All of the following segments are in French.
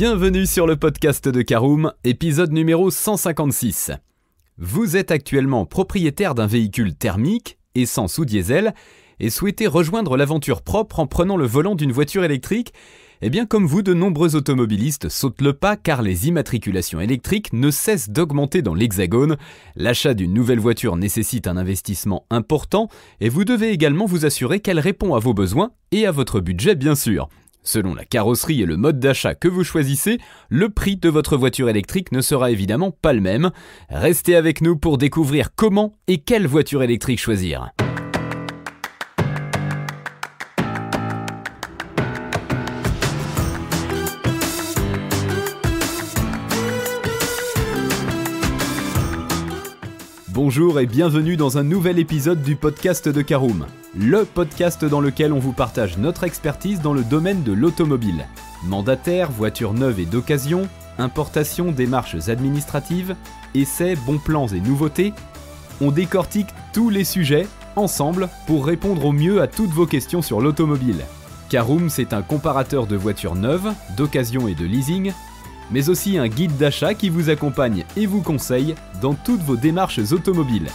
Bienvenue sur le podcast de Caroom, épisode numéro 156. Vous êtes actuellement propriétaire d'un véhicule thermique, essence ou diesel, et souhaitez rejoindre l'aventure propre en prenant le volant d'une voiture électrique? Eh bien comme vous, de nombreux automobilistes sautent le pas car les immatriculations électriques ne cessent d'augmenter dans l'Hexagone. L'achat d'une nouvelle voiture nécessite un investissement important et vous devez également vous assurer qu'elle répond à vos besoins et à votre budget bien sûr. Selon la carrosserie et le mode d'achat que vous choisissez, le prix de votre voiture électrique ne sera évidemment pas le même. Restez avec nous pour découvrir comment et quelle voiture électrique choisir. Bonjour et bienvenue dans un nouvel épisode du podcast de Caroom, le podcast dans lequel on vous partage notre expertise dans le domaine de l'automobile. Mandataire, voitures neuves et d'occasion, importation, démarches administratives, essais, bons plans et nouveautés, on décortique tous les sujets ensemble pour répondre au mieux à toutes vos questions sur l'automobile. Caroom, c'est un comparateur de voitures neuves, d'occasion et de leasing, mais aussi un guide d'achat qui vous accompagne et vous conseille dans toutes vos démarches automobiles.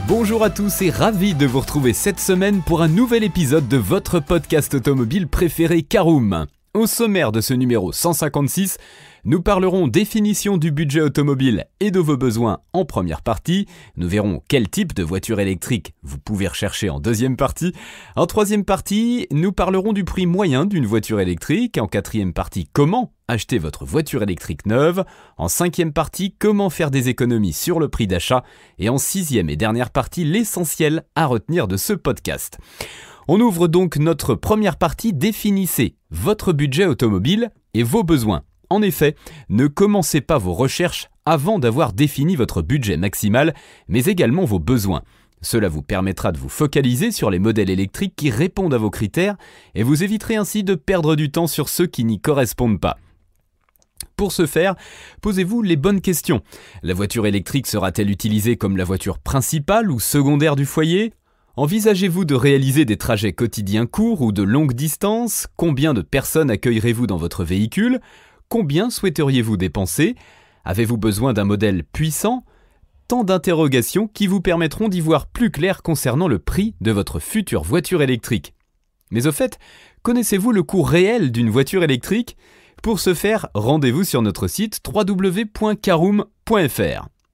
Bonjour à tous et ravi de vous retrouver cette semaine pour un nouvel épisode de votre podcast automobile préféré Caroom. Au sommaire de ce numéro 156, nous parlerons définition du budget automobile et de vos besoins en première partie. Nous verrons quel type de voiture électrique vous pouvez rechercher en deuxième partie. En troisième partie, nous parlerons du prix moyen d'une voiture électrique. En quatrième partie, comment acheter votre voiture électrique neuve. En cinquième partie, comment faire des économies sur le prix d'achat. Et en sixième et dernière partie, l'essentiel à retenir de ce podcast. On ouvre donc notre première partie, définissez votre budget automobile et vos besoins. En effet, ne commencez pas vos recherches avant d'avoir défini votre budget maximal, mais également vos besoins. Cela vous permettra de vous focaliser sur les modèles électriques qui répondent à vos critères et vous éviterez ainsi de perdre du temps sur ceux qui n'y correspondent pas. Pour ce faire, posez-vous les bonnes questions. La voiture électrique sera-t-elle utilisée comme la voiture principale ou secondaire du foyer ? Envisagez-vous de réaliser des trajets quotidiens courts ou de longues distances ? Combien de personnes accueillerez-vous dans votre véhicule ? Combien souhaiteriez-vous dépenser ? Avez-vous besoin d'un modèle puissant ? Tant d'interrogations qui vous permettront d'y voir plus clair concernant le prix de votre future voiture électrique. Mais au fait, connaissez-vous le coût réel d'une voiture électrique ? Pour ce faire, rendez-vous sur notre site www.caroom.fr.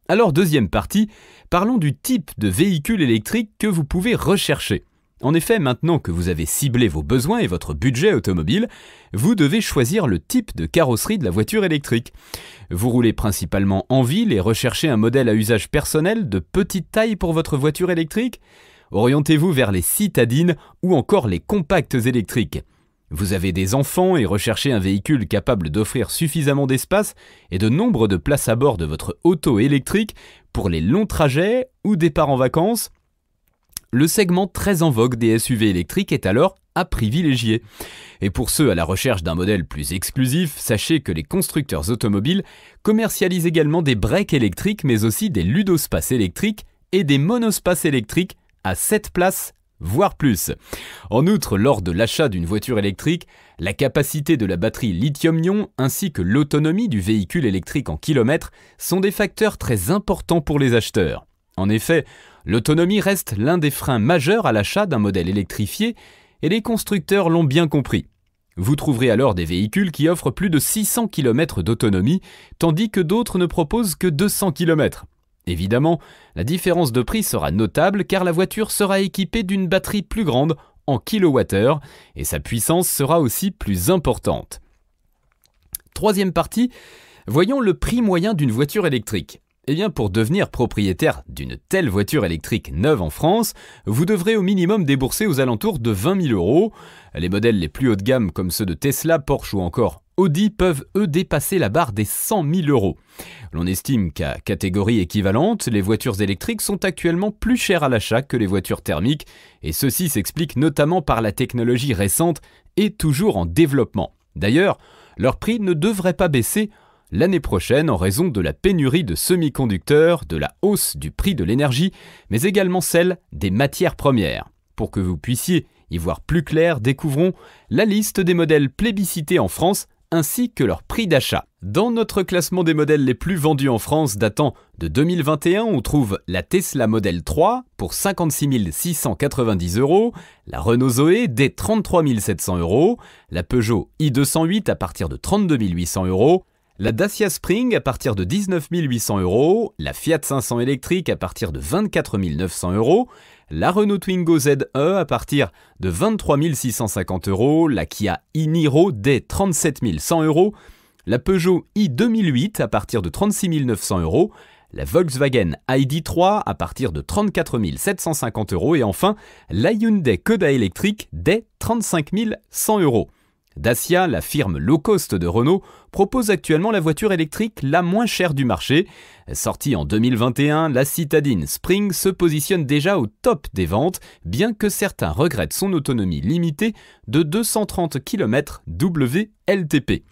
Alors deuxième partie, parlons du type de véhicule électrique que vous pouvez rechercher. En effet, maintenant que vous avez ciblé vos besoins et votre budget automobile, vous devez choisir le type de carrosserie de la voiture électrique. Vous roulez principalement en ville et recherchez un modèle à usage personnel de petite taille pour votre voiture électrique ? Orientez-vous vers les citadines ou encore les compacts électriques. Vous avez des enfants et recherchez un véhicule capable d'offrir suffisamment d'espace et de nombre de places à bord de votre auto électrique pour les longs trajets ou départs en vacances ? Le segment très en vogue des SUV électriques est alors à privilégier. Et pour ceux à la recherche d'un modèle plus exclusif, sachez que les constructeurs automobiles commercialisent également des breaks électriques mais aussi des ludospaces électriques et des monospaces électriques à 7 places, voire plus. En outre, lors de l'achat d'une voiture électrique, la capacité de la batterie lithium-ion ainsi que l'autonomie du véhicule électrique en kilomètres sont des facteurs très importants pour les acheteurs. En effet, l'autonomie reste l'un des freins majeurs à l'achat d'un modèle électrifié et les constructeurs l'ont bien compris. Vous trouverez alors des véhicules qui offrent plus de 600 km d'autonomie, tandis que d'autres ne proposent que 200 km. Évidemment, la différence de prix sera notable car la voiture sera équipée d'une batterie plus grande en kWh et sa puissance sera aussi plus importante. Troisième partie, voyons le prix moyen d'une voiture électrique. Eh bien, pour devenir propriétaire d'une telle voiture électrique neuve en France, vous devrez au minimum débourser aux alentours de 20 000 €. Les modèles les plus haut de gamme comme ceux de Tesla, Porsche ou encore Audi peuvent eux dépasser la barre des 100 000 €. L'on estime qu'à catégorie équivalente, les voitures électriques sont actuellement plus chères à l'achat que les voitures thermiques et ceci s'explique notamment par la technologie récente et toujours en développement. D'ailleurs, leur prix ne devrait pas baisser l'année prochaine en raison de la pénurie de semi-conducteurs, de la hausse du prix de l'énergie, mais également celle des matières premières. Pour que vous puissiez y voir plus clair, découvrons la liste des modèles plébiscités en France ainsi que leur prix d'achat. Dans notre classement des modèles les plus vendus en France datant de 2021, on trouve la Tesla Model 3 pour 56 690 €, la Renault Zoé dès 33 700 €, la Peugeot i208 à partir de 32 800 €, la Dacia Spring à partir de 19 800 €, la Fiat 500 électrique à partir de 24 900 €, la Renault Twingo ZE à partir de 23 650 €, la Kia e-Niro dès 37 100 €, la Peugeot i2008 à partir de 36 900 €, la Volkswagen ID.3 à partir de 34 750 € et enfin la Hyundai Koda électrique dès 35 100 €. Dacia, la firme low cost de Renault, propose actuellement la voiture électrique la moins chère du marché. Sortie en 2021, la citadine Spring se positionne déjà au top des ventes, bien que certains regrettent son autonomie limitée de 230 km WLTP.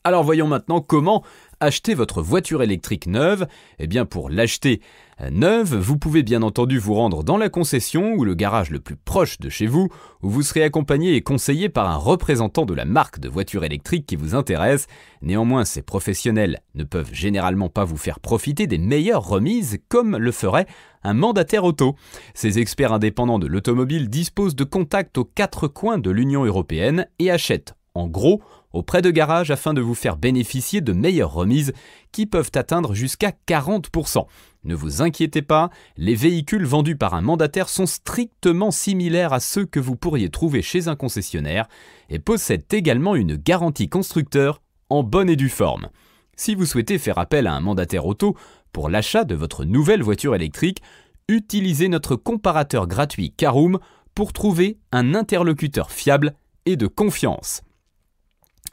Alors voyons maintenant comment acheter votre voiture électrique neuve. Eh bien pour l'acheter neuve, vous pouvez bien entendu vous rendre dans la concession ou le garage le plus proche de chez vous, où vous serez accompagné et conseillé par un représentant de la marque de voiture électrique qui vous intéresse. Néanmoins, ces professionnels ne peuvent généralement pas vous faire profiter des meilleures remises comme le ferait un mandataire auto. Ces experts indépendants de l'automobile disposent de contacts aux 4 coins de l'Union européenne et achètent, en gros, auprès de garages afin de vous faire bénéficier de meilleures remises qui peuvent atteindre jusqu'à 40%. Ne vous inquiétez pas, les véhicules vendus par un mandataire sont strictement similaires à ceux que vous pourriez trouver chez un concessionnaire et possèdent également une garantie constructeur en bonne et due forme. Si vous souhaitez faire appel à un mandataire auto pour l'achat de votre nouvelle voiture électrique, utilisez notre comparateur gratuit Caroom pour trouver un interlocuteur fiable et de confiance.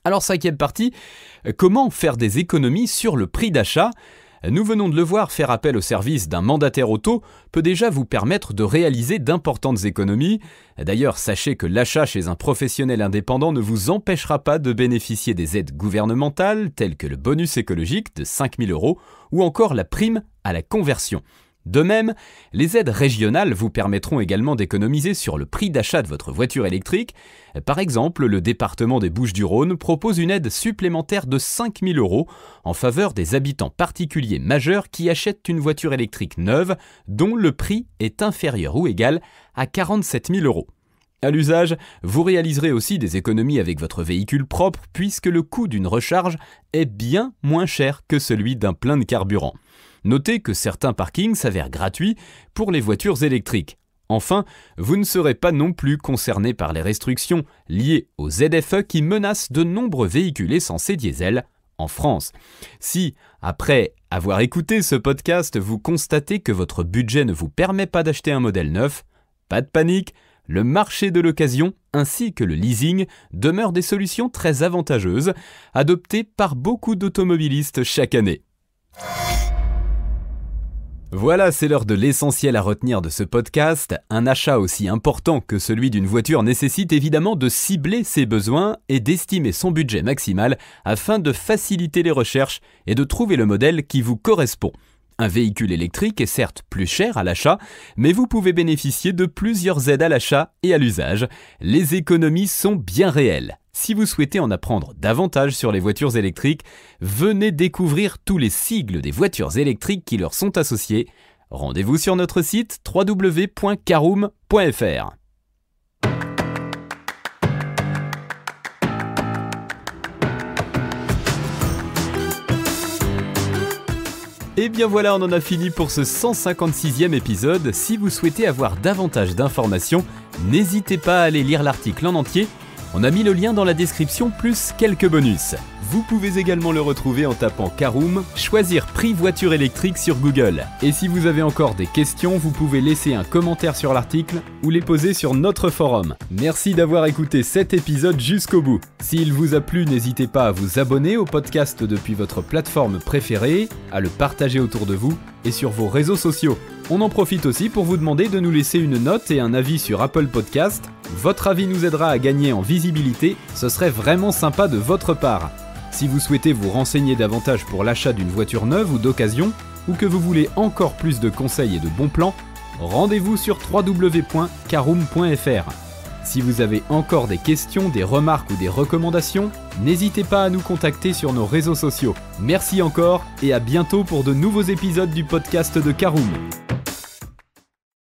Alors 5e partie, comment faire des économies sur le prix d'achat ? Nous venons de le voir, faire appel au service d'un mandataire auto peut déjà vous permettre de réaliser d'importantes économies. D'ailleurs, sachez que l'achat chez un professionnel indépendant ne vous empêchera pas de bénéficier des aides gouvernementales telles que le bonus écologique de 5 000 € ou encore la prime à la conversion. De même, les aides régionales vous permettront également d'économiser sur le prix d'achat de votre voiture électrique. Par exemple, le département des Bouches-du-Rhône propose une aide supplémentaire de 5 000 € en faveur des habitants particuliers majeurs qui achètent une voiture électrique neuve dont le prix est inférieur ou égal à 47 000 €. À l'usage, vous réaliserez aussi des économies avec votre véhicule propre puisque le coût d'une recharge est bien moins cher que celui d'un plein de carburant. Notez que certains parkings s'avèrent gratuits pour les voitures électriques. Enfin, vous ne serez pas non plus concerné par les restrictions liées au ZFE qui menacent de nombreux véhicules essence et diesel en France. Si, après avoir écouté ce podcast, vous constatez que votre budget ne vous permet pas d'acheter un modèle neuf, pas de panique, le marché de l'occasion ainsi que le leasing demeurent des solutions très avantageuses, adoptées par beaucoup d'automobilistes chaque année. Voilà, c'est l'heure de l'essentiel à retenir de ce podcast. Un achat aussi important que celui d'une voiture nécessite évidemment de cibler ses besoins et d'estimer son budget maximal afin de faciliter les recherches et de trouver le modèle qui vous correspond. Un véhicule électrique est certes plus cher à l'achat, mais vous pouvez bénéficier de plusieurs aides à l'achat et à l'usage. Les économies sont bien réelles. Si vous souhaitez en apprendre davantage sur les voitures électriques, venez découvrir tous les sigles des voitures électriques qui leur sont associés. Rendez-vous sur notre site www.caroom.fr. Et bien voilà, on en a fini pour ce 156e épisode. Si vous souhaitez avoir davantage d'informations, n'hésitez pas à aller lire l'article en entier. On a mis le lien dans la description plus quelques bonus. Vous pouvez également le retrouver en tapant Caroom, choisir prix voiture électrique sur Google. Et si vous avez encore des questions, vous pouvez laisser un commentaire sur l'article ou les poser sur notre forum. Merci d'avoir écouté cet épisode jusqu'au bout. S'il vous a plu, n'hésitez pas à vous abonner au podcast depuis votre plateforme préférée, à le partager autour de vous et sur vos réseaux sociaux. On en profite aussi pour vous demander de nous laisser une note et un avis sur Apple Podcast. Votre avis nous aidera à gagner en visibilité, ce serait vraiment sympa de votre part. Si vous souhaitez vous renseigner davantage pour l'achat d'une voiture neuve ou d'occasion, ou que vous voulez encore plus de conseils et de bons plans, rendez-vous sur www.caroom.fr. Si vous avez encore des questions, des remarques ou des recommandations, n'hésitez pas à nous contacter sur nos réseaux sociaux. Merci encore et à bientôt pour de nouveaux épisodes du podcast de Caroom.